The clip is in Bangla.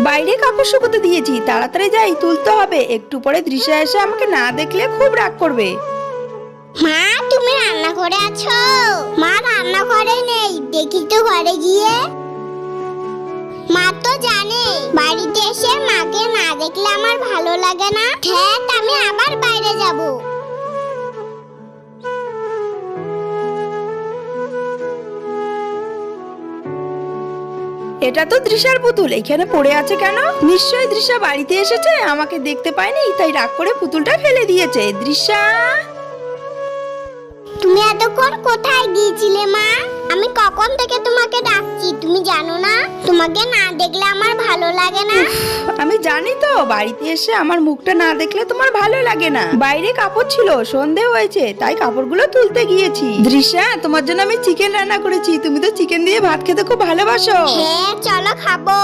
বাইরে কাপড় শুকোতে দিয়েছি, তাড়াতাড়ি যাই, তুলতে হবে। একটু পরে দৃশ্যা এসে আমাকে না দেখলে খুব রাগ করবে। মা, তুমি রান্না করে আছো? মা রান্না করে নেই, দেখি তো ঘরে গিয়ে। মা তো জানে বাড়িতে এসে মাকে না দেখলে আমার ভালো লাগে না। ঠেট, আমি আবার বাইরে যাব। এটা তো দৃশ্যার পুতুল, এখানে পড়ে আছে কেন? নিশ্চয়ই দৃশ্যা বাড়িতে এসেছে, আমাকে দেখতে পায়নি, তাই রাগ করে পুতুলটা ফেলে দিয়েছে। দৃশ্যা, তুমি এতক্ষণ কোথায় গিয়েছিলে মা? আমি কখন থেকে তোমাকে ডাকছি, তুমি জানো না? তোমাকে না দেখলে আমার ভালো লাগে না। আমি জানি তো, বাড়িতে এসে আমার মুখটা না দেখলে তোমার ভালো লাগে না। বাইরে কাপড় ছিল, সন্ধে হয়েছে, তাই কাপড়গুলো তুলতে গিয়েছি। দৃশ্যা, তোমার জন্য আমি চিকেন রান্না করেছি, তুমি তো চিকেন দিয়ে ভাত খেতে খুব ভালোবাসো। হ্যাঁ, চলো খাবো।